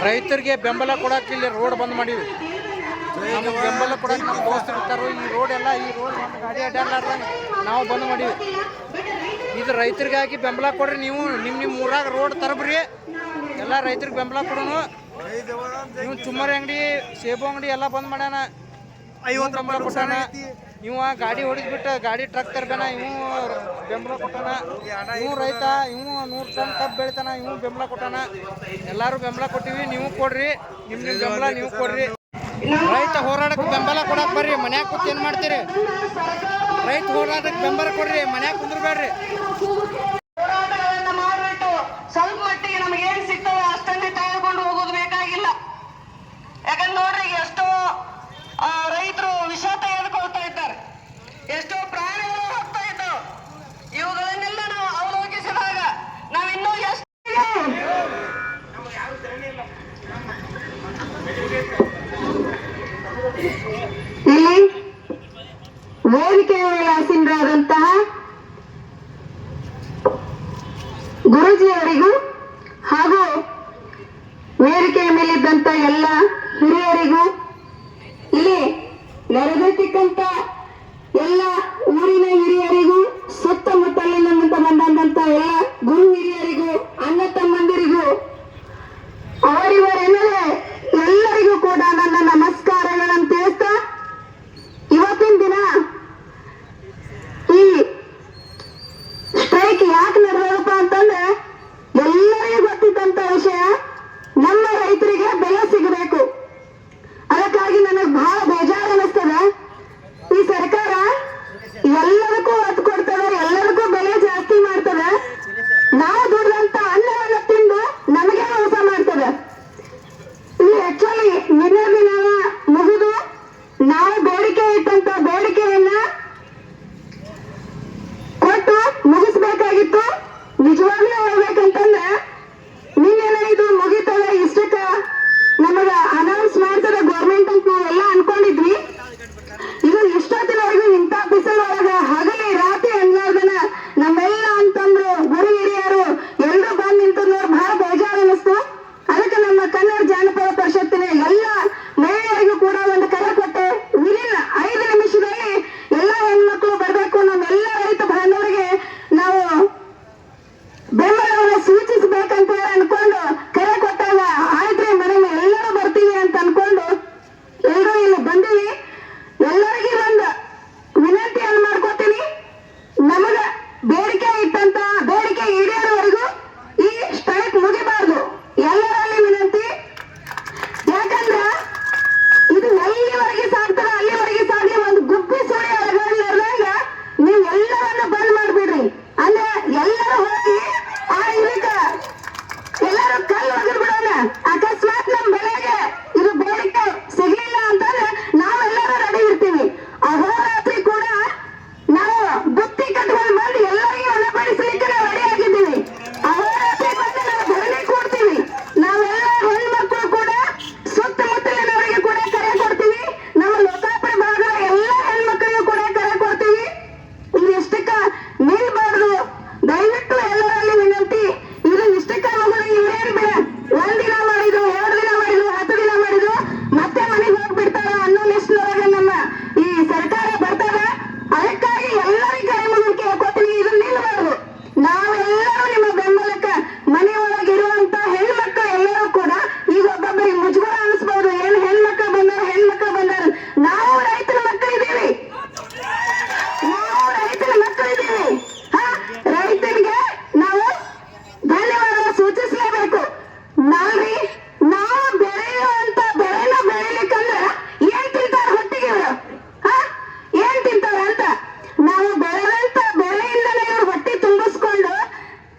ರೈತರಿಗೆ ಬೆಂಬಲ ಕೊಡಕ್ಕೆ ಇಲ್ಲಿ ರೋಡ್ ಬಂದ್ ಮಾಡಿವಿ. ನಮಗೆ ಬೆಂಬಲ ಕೊಡಕ್ಕೆ ನಮ್ಮ ದೋಸ್ತರು ಇರ್ತಾರೋ ಈ ರೋಡ್ ಒಂದು ಗಾಡಿ ಅಡ್ಡಾಡ್ಲಾರ್ದಂಗೆ ನಾವು ಬಂದ್ ಮಾಡಿವಿ. ಇದು ರೈತರಿಗಾಗಿ ಬೆಂಬಲ ಕೊಡ್ರಿ. ನೀವು ನಿಮ್ಮ ಊರಾಗ ರೋಡ್ ತರಬ್ರಿ, ಎಲ್ಲ ರೈತರಿಗೆ ಬೆಂಬಲ ಕೊಡೋನು. ನೀವು ಚುಮ್ಮರಿ ಅಂಗಡಿ, ಸೇಬು ಅಂಗಡಿ ಎಲ್ಲ ಬಂದ್ ಮಾಡ್ಯಾನ, 50 ಬೆಂಬಲ ಕೊಟ್ಟಾನ. ಇವ ಗಾಡಿ ಹೊಡಿದ್ಬಿಟ್ಟು ಗಾಡಿ ಟ್ರಕ್ ತರ್ಬೇನ, ಇವು ಬೆಂಬಲ ಕೊಟ್ಟಾನ. ಇವು ರೈತ, ಇವು 100 ಟನ್ ಕಬ್ಬು ಬೆಳಿತಾನ, ಇವು ಬೆಂಬಲ ಕೊಟ್ಟಾನ. ಎಲ್ಲರೂ ಬೆಂಬಲ ಕೊಟ್ಟಿವಿ, ನೀವು ಕೊಡ್ರಿ. ನಿಮ್ಮ ಬೆಂಬಲ ನೀವು ಕೊಡ್ರಿ. ರೈತ ಹೋರಾಟಕ್ಕೆ ಬೆಂಬಲ ಕೊಡಕ್ಕೆ ಬರ್ರಿ. ಮನ್ಯಾಗ ಕೂತ್ ಏನು ಮಾಡ್ತೀರಿ? ರೈತ ಹೋರಾಟಕ್ಕೆ ಬೆಂಬಲ ಕೊಡ್ರಿ, ಮನ್ಯಾಗ ಕುಂದ್ರಬೇಡ್ರಿ. ಹೋರಾಟಗಳನ್ನ ಮಾಡಿಬಿಟ್ಟು ಸ್ವಲ್ಪ ಮಟ್ಟಿಗೆ ನಮಗೆ ಏನ್ ಸಿಗ್ತದೆ ಅಷ್ಟನ್ನೇ ತೆಗೆದುಕೊಂಡು ಹೋಗೋದು ಬೇಕಾಗಿಲ್ಲ. ಯಾಕಂದ್ರೆ ನೋಡ್ರಿ, ಎಷ್ಟೋ ರೈತರು ವಿಷ ತೆಗೆದುಕೊಳ್ತಾ ಇದ್ದಾರೆ, ಎಷ್ಟೋ ಪ್ರಾಣಿಗಳು ಹೋಗ್ತಾ ಇದ್ದವು. ಇವುಗಳನ್ನೆಲ್ಲ ನಾವು ಅವಲೋಕಿಸಿದಾಗ ನಾವಿನ್ನೂ ಎಷ್ಟು ಇಲ್ಲಿ ವೇದಿಕೆಯ ಮೇಲೆ ಆಸೀನರಾದಂತಹ ಗುರೂಜಿಯವರಿಗೂ ಹಾಗೂ ವೇದಿಕೆಯ ಮೇಲಿದ್ದಂತ ಎಲ್ಲ ಹಿರಿಯರಿಗೂ, ಇಲ್ಲಿ ನೆರೆದಿರ್ತಕ್ಕಂಥ ಎಲ್ಲ ಊರಿನ ಹಿರಿಯರಿಗೂ, ಸುತ್ತಮುತ್ತಲಿನಿಂದ ಬಂದಂತ ಎಲ್ಲ ಗುರು ಹಿರಿಯರಿಗೂ, ಅಣ್ಣ ತಮ್ಮಂದಿರಿಗೂ, ಅವರಿವರೆಲ್ಲರೇ ಎಲ್ಲರಿಗೂ ಕೂಡ ನನ್ನ ನಮಸ್ಕಾರಗಳನ್ನು ತಿಳಿಸ್ತಾ, ಇವತ್ತಿನ ದಿನ ಈ ಸ್ಟ್ರೈಕ್ ಯಾಕೆ ನಡೆದಪ್ಪ ಅಂತಂದ್ರೆ ಎಲ್ಲರಿಗೂ ಗೊತ್ತಿದ್ದಂತ ವಿಷಯ, ನಮ್ಮ ರೈತರಿಗೆ ಬೆಲೆ ಸಿಗಬೇಕು. ಅದಕ್ಕಾಗಿ ನನಗೆ ಬಹಳ ಬೇಜಾರು ಅನಿಸ್ತದೆ. ಈ ಸರ್ಕಾರ ಎಲ್ಲದಕ್ಕೂ ಒತ್ತು ಕೊಡ್ತದೆ, ಎಲ್ಲದಕ್ಕೂ ಬೆಲೆ ಜಾಸ್ತಿ ಮಾಡ್ತದೆ. ನಾವು ದುಡ್ದಂತ ಅನ್ನವನ್ನು ತಿಂದು ನಮಗೆ ಮೋಸ ಮಾಡ್ತದೆ. ಈ ಆಕ್ಚುಲಿ ನಿನ್ನೆ ದಿನ ಮುಗಿದು ನಾವು ಬೇಡಿಕೆ ಇಟ್ಟಂತ ಬೇಡಿಕೆಯನ್ನ ಕೊಟ್ಟು ಮುಗಿಸ್ಬೇಕಾಗಿತ್ತು. ನಿಜವಾಗ್ಲೂ ಹೇಳ್ಬೇಕಂತಂದ್ರೆ ನಿನ್ನೆ ಇದು ಮುಗಿತದೆ, ಇಷ್ಟಕ್ಕ ನಮಗ ಅನೌನ್ಸ್ ಮಾಡ್ತದೆ ಗೌರ್ಮೆಂಟ್ ಅಂತ ನಾವೆಲ್ಲ ಅನ್ಕೊಂಡಿದ್ವಿ. ಇದು ಇಷ್ಟೊತ್ತಿನವರೆಗೂ ಇಂಥ ಬಿಸಿಲೊಳಗ ಹಗಲಿ ರಾತ್ರಿ ಅನ್ಲಾರ್ದನ ನಮ್ಮೆಲ್ಲ ಅಂತಂದ್ರು ಗುರು ಹಿರಿಯರು ಎಲ್ಲರೂ ಬಂದು ನಿಂತಂದ್ರೆ ಬಹಳ ಬೇಜಾರು ಅನಿಸ್ತು. ಅದಕ್ಕೆ ನಮ್ಮ ಕನ್ನಡ ಜಾನಪದ ಪರಿಷತ್ತಿನ ಎಲ್ಲ ಮಹಿಳೆಯರಿಗೂ ಕೂಡ ಒಂದು ಕರೆ ಕೊಟ್ಟೆ. ವಿದಿನ್ 5 ನಿಮಿಷದಲ್ಲಿ ಎಲ್ಲ ಹೆಣ್ಮಕ್ಳು ಬರಬೇಕು, ನಮ್ಮೆಲ್ಲ ರೈತ ಬಾಂಧವರಿಗೆ ನಾವು ಬೆಂಬಲವನ್ನು ಸೂಚಿಸಬೇಕಂತ ಅನ್ಕೊಂಡು ಕರೆ ಕೊಟ್ಟಾಗ ಆಯ್ತ್ರಿ ಮೇಡಮ್ ಎಲ್ಲರೂ ಬರ್ತೀವಿ ಅಂತ ಅನ್ಕೊಂಡು ಎಲ್ಲರೂ ಇಲ್ಲಿ ಬಂದೀವಿ. ಎಲ್ಲರಿಗೂ ಒಂದು ವಿನಂತಿಯನ್ನು ಮಾಡ್ಕೋತೀನಿ, ನಮಗ ಬೇಡಿಕೆ ಇಟ್ಟಂತ ಬೇಡಿಕೆ ಈಡೇರುವವರೆಗೂ ಈ ಸ್ಟ್ರೈಕ್ ಮುಗಿಬಾರ್ದು. ಎಲ್ಲರಲ್ಲಿ ವಿನಂತಿ. ಯಾಕಂದ್ರ ಇದು ಎಲ್ಲಿವರೆಗೆ ಸಾಗ್ತಾರ ಅಲ್ಲಿವರೆಗೆ ಸಾಗಿ ಒಂದು ಗುಬ್ಬಿ ಸುಳಿ ಅಳಗಾಡ್ಲಾರ್ದಾಗ ನೀವು ಎಲ್ಲವನ್ನ ಬಂದ್ ಮಾಡ್ಬಿಡ್ರಿ. ಅಂದ್ರೆ ಎಲ್ಲರೂ ಹೋಗಿ ಆ ಇದಕ್ಕ ಎಲ್ಲರೂ ಕಲ್ಲು ಒಗದ್ ಬಿಡೋಣ. ಅಕಸ್ಮಾತ್ ನಮ್ ಬೆಳೆಗೆ ಇದು ಬೇಡಿಕೆ ಸಿಗ್ಲಿಲ್ಲ ಅಂತಂದ್ರೆ ನಾವೆಲ್ಲರೂ ರೆಡಿ ಇರ್ತೀವಿ. ಅಹೋರಾತ್ರಿ ಕೂಡ ನಾವು ಬುತ್ತಿ ಕಟ್ಕೊಂಡು ಬಂದು ಎಲ್ಲರಿಗೂ ಒಳಪಡಿಸ್ಲಿಕ್ಕೆ ನಾವು ರೆಡಿ ಆಗಿದ್ದೀವಿ. ಅಹೋರಾತ್ರಿ ಬಂದು ನಾವು ಧರಣಿ ಕೊಡ್ತೀವಿ. ನಾವೆಲ್ಲ ಹೆಣ್ಮಕ್ಳು ಕೂಡ ಸುತ್ತಮುತ್ತಲಿನವರಿಗೆ ಕೂಡ ಕರೆ ಕೊಡ್ತೀವಿ. ನಮ್ಮ ಲೋಕಾಪುರ ಭಾಗದ ಎಲ್ಲ ಹೆಣ್ಮಕ್ಳಿಗೂ ಕೂಡ ಕರೆ ಕೊಡ್ತೀವಿ. ಇದು ಇಷ್ಟಕ್ಕ ನಿಲ್ಬಾರ್ದು. ದಯವಿಟ್ಟು ಎಲ್ಲರಲ್ಲಿ ವಿನಂತಿ. ಇದು ಇಷ್ಟಕ್ಕ ಮಗಳು ಇವ್ರೇನ್ ಬಿಡ 1 ದಿನ ಮಾಡಿದ್ರು, 2 ದಿನ ಮಾಡಿದ್ರು, 10 ದಿನ ಮಾಡಿದ್ರು, ಮತ್ತೆ ಮನೆಗೆ ಹೋಗ್ಬಿಡ್ತಾರ ಅನ್ನೋ ಲಿಸ್ಟ್ನೊಳಗೆ ನಮ್ಮ ಈ ಸರ್ಕಾರ ಬರ್ತದೆ. ಅದಕ್ಕಾಗಿ ಎಲ್ಲರಿಗೂ ಕರೆ ಮಾಡಿ ಕೇಳ್ಕೊತೀನಿ, ಇದು ನಿಲ್ಬಾರ್ದು. ನಾವೆಲ್ಲರೂ ನಿಮ್ಮ ಬೆಂಬಲಕ್ಕೆ ಮನೆಯೊಳಗಿರುವಂತ ಹೆಣ್ಮಕ್ಳು ಎಲ್ಲರೂ ಕೂಡ ಈಗ ಒಬ್ಬೊಬ್ಬರಿಗೆ ಮುಜುಗರ ಅನಿಸ್ಬಹುದು. ಏನ್ ಹೆಣ್ಮಕ್ಳು ಬಂದಾರ, ನಾವು ರೈತರ ಮಕ್ಕಳಿದ್ದೀವಿ, ರೈತರಿಗೆ ನಾವು ಧನ್ಯವಾದ ಸೂಚಿಸಲೇಬೇಕು. ನಾವ್ರಿ ನಾವು ಬೆಳೆಯುವಂತ ಬೆಳೆನ ಬೆಳಿಲಿಕ್ಕಂದ್ರೆ ಏನ್ ತಿಂತಾರ ಹೊಟ್ಟಿಗೆ ಇವರು? ಏನ್ ತಿಂತಾರ ಅಂತ ನಾವು ಬೆಳೆದಂತ ಬೆಳೆಯಿಂದಲೇ ಇವ್ರು ಹೊಟ್ಟೆ ತುಂಬಿಸ್ಕೊಂಡು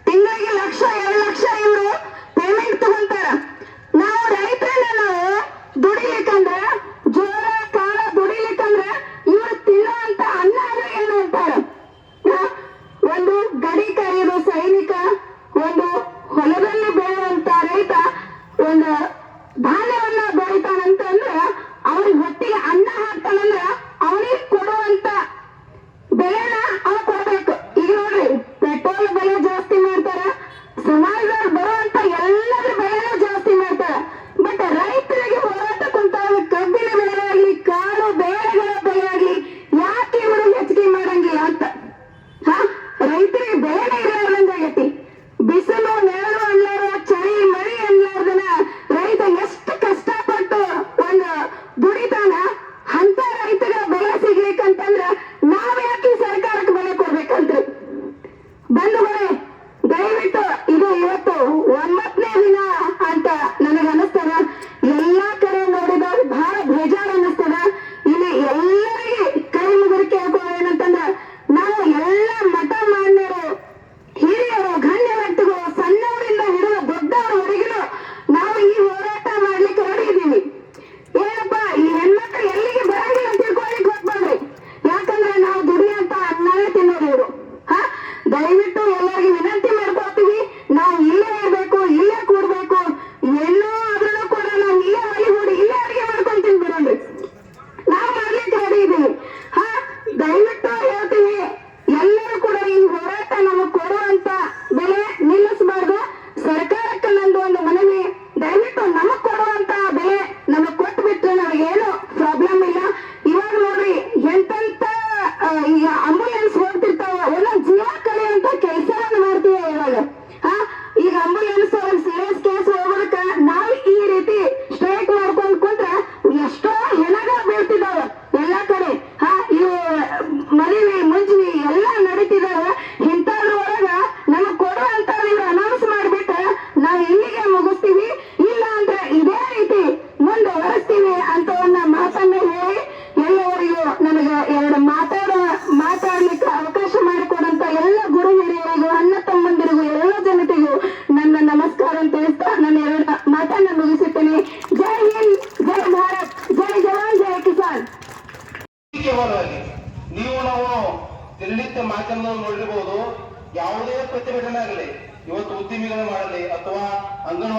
ತಿಂಗಳಿಗೆ 1 ಲಕ್ಷ 2 ಲಕ್ಷ ಇವರು ಪೇಮೆಂಟ್ ತಗೊಂತಾರ. ನಾವು ರೈತರನ್ನ ನಾವು ದುಡಿಲಿಕ್ಕಂದ್ರೆ ಜೋಳ ಕಾಳ ದುಡಿಲಿಕ್ಕಂದ್ರೆ ಇವ್ರು ತಿನ್ನುವಂತ ಅನ್ನ ಅಂದ್ರೆ ಏನು ಅಂತಾರ? ಒಂದು ಗಡಿ ಕಾಯೋದು ಸೈನಿಕ, ಒಂದು ಹೊಲದಲ್ಲಿ ಬೆಳೆಯುವಂತ ರೈತ ಒಂದು ಧಾನ್ಯವನ್ನ ಬೆಳಿತಾನಂತಂದ್ರ ಅವ್ರಿಗೆ ಹೊಟ್ಟಿಗೆ ಅನ್ನ ಹಾಕ್ತಾನಂದ್ರ ಅವನಿಗೆ ಕೊಡುವಂತ ಬೆಳೆನ ಅವ ಕೊಡ್ಬೇಕು. ಈಗ ನೋಡ್ರಿ, ಪೆಟ್ರೋಲ್ ಬೆಲೆ ಜಾಸ್ತಿ ಮಾಡ್ತಾರ, ಸಮಾಜದಲ್ಲಿ ಬರುವಂತ ಎಲ್ಲದ್ರ ಬೆಲೆನೂ ಜಾಸ್ತಿ ಮಾಡ್ತಾರ.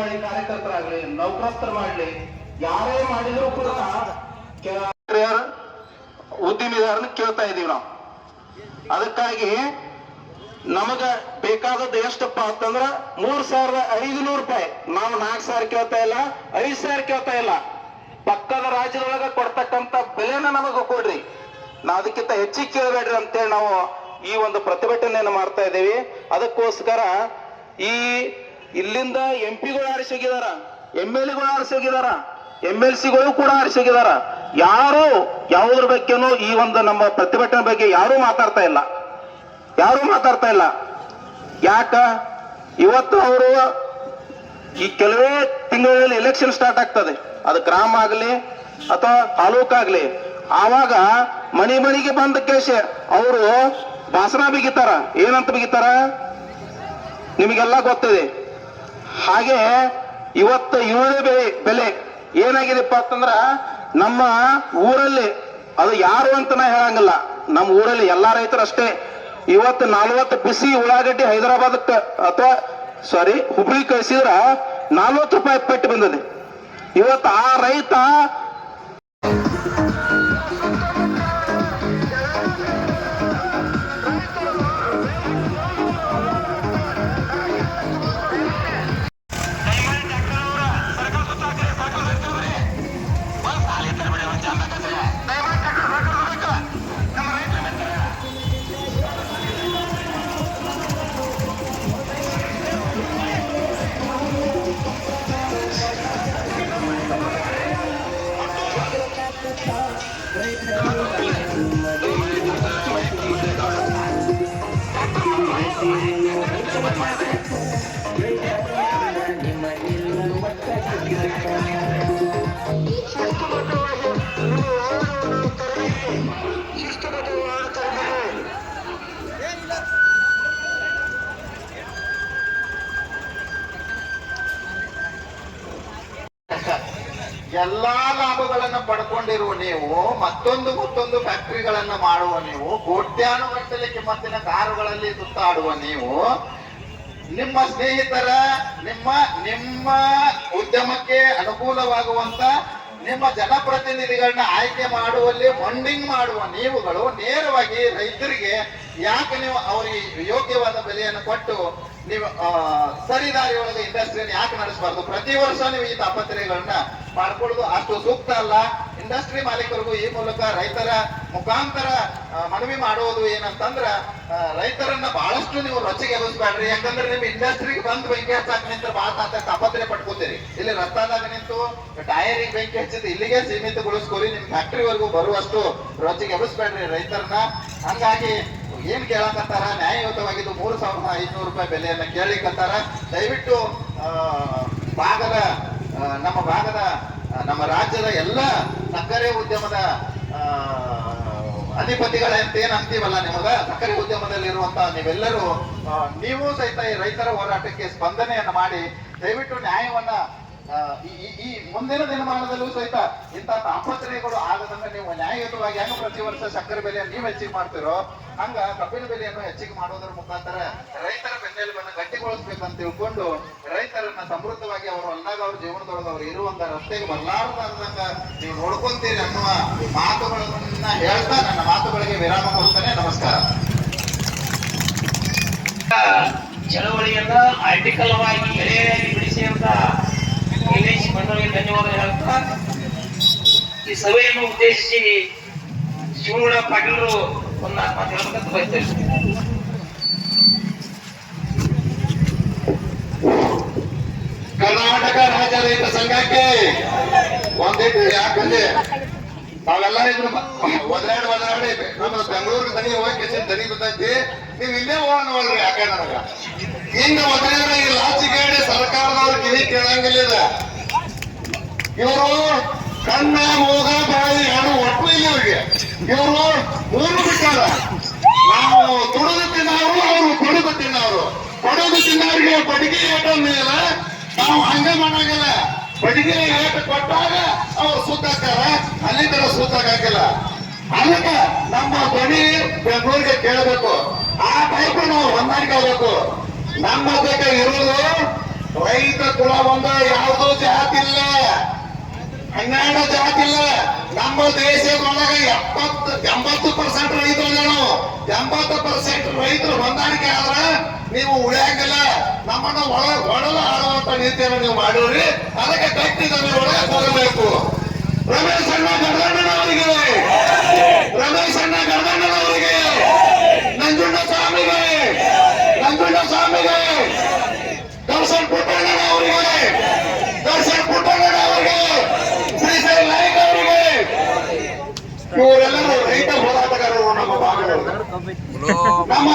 ಅಂಗನವಾಡಿ ಕಾರ್ಯಕರ್ತರಾಗ್ಲಿ, ನೌಕರಸ್ಥರು ಮಾಡ್ಲಿ, ಯಾರೇ ಮಾಡಿದ್ರು ಕೂಡ ಉದ್ದಿಮೆದಾರನ ಕೇಳ್ತಾ ಇದೀವಿ ನಾವು. ಅದಕ್ಕಾಗಿ ನಮಗ ಬೇಕಾದದ್ದು ಎಷ್ಟಪ್ಪ ಅಂತಂದ್ರ 3,500 ರೂಪಾಯಿ. ನಾವು 4,000 ಕೇಳ್ತಾ ಇಲ್ಲ, 5,000 ಕೇಳ್ತಾ ಇಲ್ಲ. ಪಕ್ಕದ ರಾಜ್ಯದೊಳಗ ಕೊಡ್ತಕ್ಕಂತ ಬೆಲೆನ ನಮಗ ಕೊಡ್ರಿ, ನಾ ಅದಕ್ಕಿಂತ ಹೆಚ್ಚಿಗೆ ಕೇಳಬೇಡ್ರಿ ಅಂತೇಳಿ ನಾವು ಈ ಒಂದು ಪ್ರತಿಭಟನೆಯನ್ನು ಮಾಡ್ತಾ ಇದ್ದೀವಿ. ಅದಕ್ಕೋಸ್ಕರ ಇಲ್ಲಿಂದ MP ಗಳು ಆರಿಸಿ ಹೋಗಿದಾರ, MLA ಗಳು ಆರಿಸಿ ಹೋಗಿದಾರ, MLC ಗಳು ಕೂಡ ಆರಿಸಿ ಹೋಗಿದಾರ. ಯಾರು ಯಾವುದ್ರ ಬಗ್ಗೆನೂ ಈ ಒಂದು ನಮ್ಮ ಪ್ರತಿಭಟನೆ ಬಗ್ಗೆ ಯಾರು ಮಾತಾಡ್ತಾ ಇಲ್ಲ. ಯಾಕ ಇವತ್ತು ಅವರು ಈ ಕೆಲವೇ ತಿಂಗಳಲ್ಲಿ ಎಲೆಕ್ಷನ್ ಸ್ಟಾರ್ಟ್ ಆಗ್ತದೆ, ಅದು ಗ್ರಾಮ ಆಗಲಿ ಅಥವಾ ತಾಲೂಕಾಗ್ಲಿ, ಆವಾಗ ಮನೆಗೆ ಬಂದ ಕೇಶ ಅವರು ಭಾಷಣ ಬಿಗಿತಾರ. ಏನಂತ ಬಿಗಿತಾರ ನಿಮಗೆಲ್ಲ ಗೊತ್ತಿದೆ. ಹಾಗೆ ಇವತ್ತು ಇವುದೇ ಬೆಲೆ ಏನಾಗಿದೆಪ್ಪ ಅಂತಂದ್ರ ನಮ್ಮ ಊರಲ್ಲಿ, ಅದು ಯಾರು ಅಂತ ನಾ ಹೇಳಂಗಿಲ್ಲ, ನಮ್ಮ ಊರಲ್ಲಿ ಎಲ್ಲಾ ರೈತರು ಅಷ್ಟೇ. ಇವತ್ತು 40 ಬಿಸಿ ಉಳ್ಳಾಗಡ್ಡಿ ಹೈದರಾಬಾದಕ್ಕೆ ಅಥವಾ ಹುಬ್ಳಿ ಕಳಿಸಿದ್ರ 40 ರೂಪಾಯಿ ಪೆಟ್ಟು ಬಂದಿದೆ. ಇವತ್ತು ಆ ರೈತ ಎಲ್ಲಾ ಲಾಭಗಳನ್ನ ಪಡ್ಕೊಂಡಿರುವ ನೀವು ಮತ್ತೊಂದು ಫ್ಯಾಕ್ಟರಿಗಳನ್ನ ಮಾಡುವ ನೀವು, ಕೋಟ್ಯಾನುಗಟ್ಟಲೆ ಕಿಮ್ಮತ್ತಿನ ಕಾರುಗಳಲ್ಲಿ ಸುತ್ತಾಡುವ ನೀವು, ನಿಮ್ಮ ಸ್ನೇಹಿತರ ನಿಮ್ಮ ಉದ್ಯಮಕ್ಕೆ ಅನುಕೂಲವಾಗುವಂತ ನಿಮ್ಮ ಜನಪ್ರತಿನಿಧಿಗಳನ್ನ ಆಯ್ಕೆ ಮಾಡುವಲ್ಲಿ ಫಂಡಿಂಗ್ ಮಾಡುವ ನೀವುಗಳು ನೇರವಾಗಿ ರೈತರಿಗೆ ಯಾಕೆ ನೀವು ಅವರಿಗೆ ಯೋಗ್ಯವಾದ ಬೆಲೆಯನ್ನು ಕೊಟ್ಟು ನೀವು ಸರಿದಾರಿ ಒಳಗೆ ಇಂಡಸ್ಟ್ರಿಯನ್ನು ಯಾಕೆ ನಡೆಸಬಾರ್ದು? ಪ್ರತಿ ವರ್ಷ ನೀವು ಈ ತಾಪತ್ರಯಗಳನ್ನ ಮಾಡ್ಕೊಳ್ಳೋದು ಅಷ್ಟು ಸೂಕ್ತ ಅಲ್ಲ. ಇಂಡಸ್ಟ್ರಿ ಮಾಲೀಕರಿಗೂ ಈ ಮೂಲಕ ರೈತರ ಮುಖಾಂತರ ಮನವಿ ಮಾಡುವುದು ಏನಂತಂದ್ರ, ರೈತರನ್ನ ಬಹಳಷ್ಟು ನೀವು ರೊಚ್ಚಿಗೆ ಎಬ್ಬಿಸ್ಬೇಡ್ರಿ. ಯಾಕಂದ್ರೆ ನಿಮ್ ಇಂಡಸ್ಟ್ರಿಗೆ ಬಂದು ಬೆಂಕಿ ಹಚ್ಚಾಕ ನಿಂತ ಬಹಳ ತಾಪತ್ರೆ ಪಡ್ಕೋತೀರಿ. ಇಲ್ಲಿ ರಸ್ತಾದಾಗ ನಿಂತು ಟೈರಿಗೆ ಬೆಂಕಿ ಹಚ್ಚಿದ್ದು ಇಲ್ಲಿಗೆ ಸೀಮಿತಗೊಳಿಸ್ಕೋರಿ. ನಿಮ್ ಫ್ಯಾಕ್ಟ್ರಿವರೆಗೂ ಬರುವಷ್ಟು ರೊಚ್ಚಿಗೆ ಎಬ್ಬಿಸ್ಬೇಡ್ರಿ ರೈತರನ್ನ. ಹಂಗಾಗಿ ಏನ್ ಕೇಳಕತ್ತಾರ, ನ್ಯಾಯಯುತವಾಗಿದ್ದು 3,500 ರೂಪಾಯಿ ಬೆಲೆಯನ್ನ ಕೇಳಿಕತ್ತಾರ. ದಯವಿಟ್ಟು ನಮ್ಮ ರಾಜ್ಯದ ಎಲ್ಲ ಸಕ್ಕರೆ ಉದ್ಯಮದ ಅಧಿಪತಿಗಳಂತ ಏನ್ ಅಂತೀವಲ್ಲ, ನಿಮಗ ಸಕ್ಕರೆ ಉದ್ಯಮದಲ್ಲಿರುವಂತಹ ನೀವೆಲ್ಲರೂ ನೀವು ಸಹಿತ ಈ ರೈತರ ಹೋರಾಟಕ್ಕೆ ಸ್ಪಂದನೆಯನ್ನ ಮಾಡಿ ದಯವಿಟ್ಟು ನ್ಯಾಯವನ್ನ ಈ ಮುಂದಿನ ದಿನಮಾನದಲ್ಲೂ ಸಹಿತ ಇಂಥ ತಾಪತ್ರಯಗಳು ಆಗದಂಗ ನೀವು ನ್ಯಾಯಯುತವಾಗಿ ಹೆಂಗ ಪ್ರತಿ ವರ್ಷ ಸಕ್ಕರೆ ಬೆಲೆಯನ್ನು ನೀವು ಹೆಚ್ಚಿಗೆ ಮಾಡ್ತಿರೋ ಹಂಗ ಕಬ್ಬಿನ ಬೆಲೆಯನ್ನು ಹೆಚ್ಚಿಗೆ ಮಾಡೋದ್ರ ಮುಖಾಂತರ ರೈತರ ಬೆನ್ನೆಲುಬನ್ನು ಗಟ್ಟಿಗೊಳಿಸ್ಬೇಕಂತ ತಿಳ್ಕೊಂಡು ರೈತರನ್ನ ಸಮೃದ್ಧವಾಗಿ ಅವರು ಹೊಲದಾಗ ಅವ್ರ ಜೀವನದೊಳಗೆ ಅವ್ರು ಇರುವಂತ ರಸ್ತೆಗೆ ಬರಲಾರದಂಗ ನೀವು ನೋಡ್ಕೊಂತೀರಿ ಅನ್ನುವ ಮಾತುಗಳನ್ನ ಹೇಳ್ತಾ ನನ್ನ ಮಾತುಗಳಿಗೆ ವಿರಾಮ ಕೊಡ್ತಾನೆ. ನಮಸ್ಕಾರ. ಚಳವಳಿಯನ್ನ ಆರ್ಟಿಕಲ್ವಾಗಿ ಎಳೆಯಾಗಿ ಬಿಡಿಸಿದಂತ ಇಂಗ್ಲಿಷ್ ಬಂಧುಗಳಿಗೆ ಧನ್ಯವಾದ ಹೇಳ್ತಾ ಈ ಸಭೆಯನ್ನು ಉದ್ದೇಶಿಸಿ ಶಿವಗೌಡ ಪಾಟೀಲರು ಒಂದು ಮಾತು ಹೇಳ್ಬೇಕಂತ ಬಯಸ್ತೇವೆ. ಕರ್ನಾಟಕ ರಾಜ್ಯ ರೈತ ಸಂಘಕ್ಕೆ ಒಂದಿಟ್ಟು ಯಾಕಂದ್ರೆ ತಾವೆಲ್ಲ ಇದ್ರು ಒದರಾಡಿ ನಮ್ಮ ಬೆಂಗಳೂರಿಗೆ ದನಿ ಹೋಗಿ ದನಿ ಬರ್ತೈತಿ, ನೀವ್ ಇಲ್ಲೇ ಹೋಗೋಣವಲ್ರಿ. ಯಾಕೆ ನನಗ ಹಿಂಗ ಒದರಾಡಿ ಈ ಲಾಚಿಗೇಡಿ ಸರ್ಕಾರದವ್ರ ಕಿವಿ ಕೇಳಂಗಿಲ್ಲ. ಇವರು ಕಣ್ಣ ಮೂಗ ಬಾಯಿ ಎರಡು ಒಟ್ಟು ಇಲ್ಲ ಇವ್ರಿಗೆ. ಇವರು ಮೂರು ಬಿಟ್ಟಾರ. ನಾವು ತುಡುದು ತಿನ್ನೋರು, ಅವರು ಕೊಡುದು ತಿನ್ನೋರು. ಕೊಡುದು ತಿನ್ನೋರಿಗೆ ಬಡಿಗೆ ಏಟ ಮೇಲೆ ನಾವು ಹಂಗ ಮಾಡಂಗಿಲ್ಲ. ಬಡಿಗೆ ಏಟ ಕೊಟ್ಟಾಗ ಅವ್ರು ಸುತ್ತಾಕಾರ, ಅಲ್ಲಿ ತರ ಸುತ್ತಾಕಿಲ್ಲ. ಅದಕ್ಕೆ ನಮ್ಮ ಧ್ವನಿ ಬೆಂಗಳೂರಿಗೆ ಕೇಳಬೇಕು. ಆ ಟೈಪ್ ನಾವು ಹೊಂದಾಣಿಕೆ ಆಗಬೇಕು. ನಮ್ಮ ಜೊತೆ ಇರುವುದು ರೈತ ಕುಲ ಒಂದ, ಯಾವುದೋ ಜಾತಿ ಇಲ್ಲ, 12 ಜಾತಿ ಇಲ್ಲ. ನಮ್ಮ ದೇಶದೊಳಗೆ 80% ರೈತರು ನಾವು 80% ರೈತರು ಹೊಂದಾಣಿಕೆ ಆದ್ರ ನೀವು ಉಳಿಯಂಗಿಲ್ಲ. ನಮ್ಮನ್ನ ಒಡಲ ಆಡುವಂತ ನೀತಿಯನ್ನು ನೀವು ಮಾಡಿದ್ರಿ, ಅದಕ್ಕೆ ಗಟ್ಟಿದಲ್ಲಿ ಒಳಗೆ ಹೋಗಬೇಕು. ರಮೇಶ್ ಅಣ್ಣ ಗಡಗಣ್ಣನವರಿಗೆ, ರಮೇಶ್ ಅಣ್ಣ ಗಡಗಣ್ಣನವರಿಗೆ, ನಂಜುಂಡ ಸ್ವಾಮಿಗೆ, ದರ್ಶನ್ ಪುಟ್ಟಣ್ಣನವರಿಗೆ, ಶ್ರೀಶೈಲ ನಾಯ್ಕ ಅವರಿಗೆ, ಇವರೆಲ್ಲರೂ ರೈತ ಹೋರಾಟಗಾರರು. ನಮ್ಮ ಭಾಗದಲ್ಲಿ ನಮ್ಮ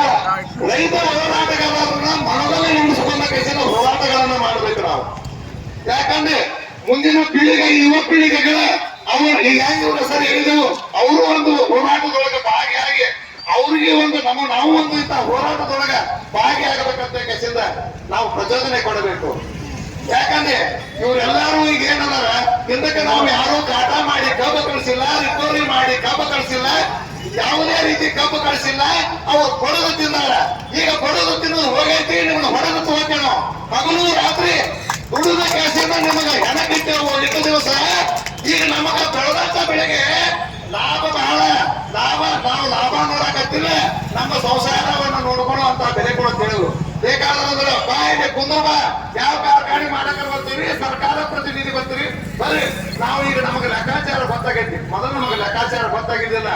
ರೈತ ಹೋರಾಟಗಾರರನ್ನ ಮನದಲ್ಲಿ ನಿಲ್ಲಿಸಿಕೊಂಡ ಕೆಲಸ ಹೋರಾಟಗಳನ್ನ ಮಾಡಬೇಕು ನಾವು. ಯಾಕಂದ್ರೆ ಮುಂದಿನ ಪೀಳಿಗೆ, ಯುವ ಪೀಳಿಗೆಗಳ ಅವರು ಇವ್ರ ಹೆಸರು ಹೇಳಿದೆವು, ಅವರು ಒಂದು ಹೋರಾಟದೊಳಗೆ ಭಾಗಿಯಾಗಿ ಅವ್ರಿಗೆ ಒಂದು ನಾವು ಒಂದು ಇಂಥ ಹೋರಾಟದೊಳಗೆ ಭಾಗಿಯಾಗಬೇಕಂತ ಕೆಲಸದಿಂದ ನಾವು ಪ್ರಚೋದನೆ ಕೊಡಬೇಕು. ಯಾಕಂದ್ರೆ ಇವರೆಲ್ಲರೂ ಈಗ ಏನಂದ್ರ, ಹಿಂದಕ್ಕೆ ನಾವು ಯಾರೋ ಕಾಟ ಮಾಡಿ ಕಬ್ಬು ಕಳಿಸಿಲ್ಲ, ರಿಕವರಿ ಮಾಡಿ ಕಬ್ಬು ಕಳಿಸಿಲ್ಲ, ಯಾವುದೇ ರೀತಿ ಕಬ್ಬು ಕಳಿಸಿಲ್ಲ. ಅವ್ರು ಬಡದು ತಿಂದಾರ. ಈಗ ಬಡದು ತಿನ್ನೋದು ಹೋಗೈತಿ, ನಿಮ್ಮನ್ನ ಹೊಡೆದು ತಗೋತೇವೆ ನಾವು. ಹಗಲು ರಾತ್ರಿ ದುಡಿದ ಕೆಲಸದಿಂದ ನಿಮಗೆ ಹೆಣ ಕಿಟ್ಟೆವು ಇಟ್ಟು ದಿವಸ. ಈಗ ನಮಗ ಬೆಳೆದಂತ ಬೆಳೆಗೆ ಲಾಭ ಬಹಳ ನಾವು ಲಾಭ ನೋಡಕತ್ತಿಲ್ಲ, ನಮ್ಮ ಸಂಸಾರವನ್ನು ನೋಡ್ಕೊಳ್ಳೋ ಅಂತ ಬೆಲೆ ಕೊಡುತ್ತೇವೆ. ಬೇಕಾದ್ರೆ ಬಾಯಿಗೆ ಕುಂದೋಬ, ಯಾವ ಕಾರ್ಖಾನೆ ಮಾಡಕ ಬರ್ತೀವಿ, ಸರ್ಕಾರ ಪ್ರತಿನಿಧಿ ಬರ್ತೀವಿ, ಬರ್ರಿ. ನಾವು ಈಗ ನಮಗೆ ಲೆಕ್ಕಾಚಾರ ಗೊತ್ತಾಗೈತಿ, ಮೊದಲು ನಮಗೆ ಲೆಕ್ಕಾಚಾರ ಗೊತ್ತಾಗಿದ್ದಿಲ್ಲ.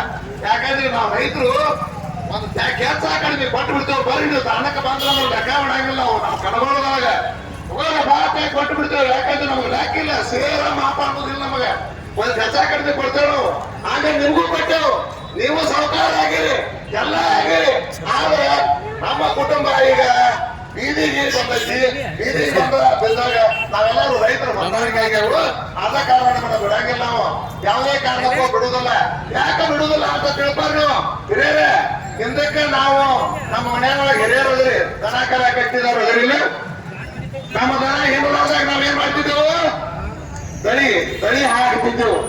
ಯಾಕಂದ್ರೆ ನಾವು ರೈತರು ಒಂದು ಕೆಲಸ ಕಡಿಮೆ ಕೊಟ್ಟು ಬಿಡ್ತೇವೆ, ಬರ್ರಿ ನೀವು ತಾಣಕ್ಕೆ ಬಂದ್ರೆ ನಾವು ಲೆಕ್ಕ ಮಾಡಂಗಿಲ್ಲ. ನಾವು ಕಡಗೋಳದಾಗ ಭಾರತ ಕೊಟ್ಟು ಬಿಡ್ತೇವೆ, ಯಾಕಂದ್ರೆ ನಮ್ಗೆ ಲೆಕ್ಕಿಲ್ಲ, ಸೇರ ಮಾತಾಡೋದಿಲ್ಲ. ನಮಗೆ ಒಂದು ಕೆಲಸ ಕಡಿಮೆ ಕೊಡ್ತೇವೆ ನಾವು, ಆಮೇಲೆ ನಿಮ್ಗೂ ಕೊಟ್ಟೆವು, ನೀವು ಸಹಕಾರ ಆಗಿರಿ, ಎಲ್ಲ ಆಗಿರಿ. ಆದ್ರೆ ನಮ್ಮ ಕುಟುಂಬ ಈಗ ಬೀದಿಗೆ ಬಂದೈತಿ. ಬೀದಿಗೆ ಬಂದಾಗ ನಾವೆಲ್ಲರೂ ರೈತರು ಹೊಂದಾಣಿಕೆ ಆಗ್ಯಾವು. ಆದ ಕಾರಣ ಬಿಡಂಗಿಲ್ಲ ನಾವು, ಯಾವುದೇ ಕಾರಣಕ್ಕೂ ಬಿಡುದಿಲ್ಲ. ಯಾಕೆ ಬಿಡುದಿಲ್ಲ ಅಂತ ತಿಳ್ಬಾರ್ದು ನೀವು ಹಿರಿಯರೇ. ಹಿಂದಕ್ಕೆ ನಾವು ನಮ್ಮ ಮನೆಯೊಳಗೆ ಹಿರಿಯರು ಅದ್ರಿ, ದನ ಕರ ಕಟ್ಟಿದವ್ರು ಅದ್ರಿಲ್ಲ. ನಮ್ಮ ದನ ಹಿಂದುಳಾದಾಗ ನಾವೇನ್ ಮಾಡ್ತಿದ್ದೆವು, ತಳಿ ಹಾಕ್ತಿದ್ದೆವು.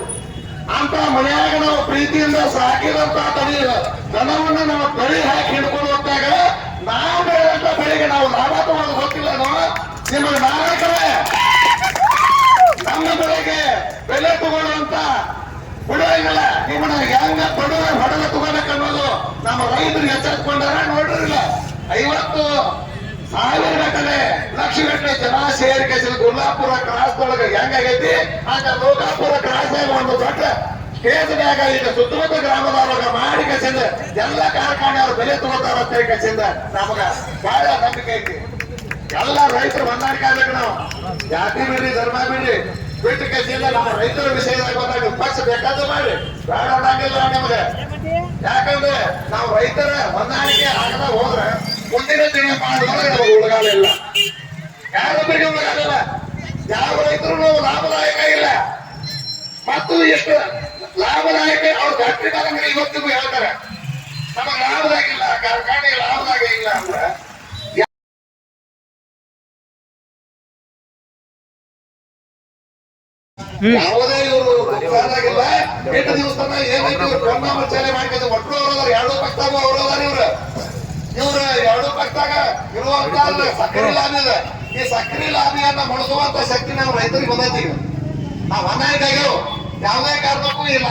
ಅಂತ ಮನೆಯಾಗ ನಾವು ಪ್ರೀತಿಯಿಂದ ಸಾಕಿದಂತ ದನವನ್ನು ನಾವು ತಳಿ ಹಾಕಿ ಹಿಡ್ಕೊಂಡು ಹೋಗ್ತಾಗ ನಾವು ಬೆಳೆದಂತ ಬೆಳೆಗೆ ನಾವು ಲಾಭ ತಗೋದು ಗೊತ್ತಿಲ್ಲ. ನಿಮಗೆ ನಾಯಕರೇ ನಮ್ಮ ಬೆಳೆಗೆ ಬೆಲೆ ತಗೊಳ್ಳುವಂತ ಬಿಡುವಂಗಿಲ್ಲ. ನಿಮ್ಮನ್ನ ಹೆಂಗ ಬಡವ ಹೊಡೆದ ತಗೋಬೇಕು ಅನ್ನೋದು ನಮ್ಮ ರೈತರಿಗೆ ಎಚ್ಚರಿಕೊಂಡಾರ ನೋಡ್ರಿಲ್ಲ. 50,000 ಗಟ್ಟಲೆ ಲಕ್ಷ ಗಟ್ಟಲೆ ಜನ ಸೇರಿಕೆ ಗುಲ್ಲಾಪುರ ಕ್ರಾಸ್ ಒಳಗೆ ಹೆಂಗಾಗೈತಿ, ಆಗ ಲೋಕಾಪುರ ಕ್ರಾಸ್ ಒಂದು ದೊಡ್ಡ ಕೇಸನ್ಯಾಗ ಈಗ ಸುತ್ತಮುತ್ತ ಗ್ರಾಮದವ್ರಾಗ ಮಾಡಿ ಕಸಿಂದ ಎಲ್ಲ ಕಾರ್ಖಾನೆಯವ್ರು ಬೆಲೆ ತಗೋತಾರ ಅಂತ ಹೇಳಿ ಕಸಿಂದ ನಮಗ ಬಹಳ ನಂಬಿಕೆ ಐತಿ. ಎಲ್ಲ ರೈತರು ಹೊಂದಾಣಿಕೆ ಆಗ್ಬೇಕು. ನಾವು ಜಾತಿ ಬಿಡ್ರಿ, ಧರ್ಮ ಬಿಡ್ರಿ, ಬಿಟ್ಟು ಕಸಿಂದ ನಮ್ಮ ರೈತರ ವಿಷಯದಾಗ ಬಂದಾಗ ಪಕ್ಷ ಬೇಕಾದ್ರೆ ಮಾಡಿ, ಬೇಡ ಅನ್ನಂಗಿಲ್ಲ ನಿಮಗೆ. ಯಾಕಂದ್ರೆ ನಾವು ರೈತರ ಹೊಂದಾಣಿಕೆ ಆಗದ ಹೋದ್ರೆ ಮುಂದಿನ ದಿನ ಮಾಡುವಾಗ ನಮಗೆ ಉಳಗಾಲ ಇಲ್ಲ, ಯಾರೊಬ್ಬರಿಗೆ ಉಳಗಾಲ ಇಲ್ಲ. ಯಾವ ರೈತರು ಲಾಭದಾಯಕ ಇಲ್ಲ. ಮತ್ತು ಎಷ್ಟು ಲಾಭದಾಯಕ ಅವ್ರ ಫ್ಯಾಕ್ಟ್ರಿ ಮಾಲಕರು ಇವತ್ತಿಗೂ ಹೇಳ್ತಾರೆ, ನಮಗೆ ಲಾಭದಾಗಿಲ್ಲ, ಕಾರ್ಖಾನೆ ಲಾಭದಾಗ ಇಲ್ಲ ಅಂದ್ರೆ ಯಾವುದೇ ಇವರು ನುಕ್ಸಾನಾಗಿಲ್ಲ. 8 ದಿವಸ ಏನೈತಿ ಇವ್ರು ಕೊಂದಾಮಚಾಲೆ ಮಾಡ್ಕೊಂಡು ಒಟ್ಟರು ಅವರದಾರ, 2 ಪಕ್ಷದಾಗ ಅವರದಾರ. ಇವ್ರು 2 ಪಕ್ಷದಾಗ ಇರುವಂತ ಸಕ್ಕರೆ ಲಾಭಿ ಇದೆ. ಈ ಸಕ್ಕರೆ ಲಾಭಿಯನ್ನ ಮುಡಿಸುವಂತ ಶಕ್ತಿ ನಮ್ಮ ರೈತರಿಗೆ ಬಂದೈತಿ. ಈಗ ನಾವು ಹೊಂದಾಣಿಕೆ ಆಗ್ಯಾವ, ಯಾವುದೇ ಕಾರಣಕ್ಕೂ ಇಲ್ಲ.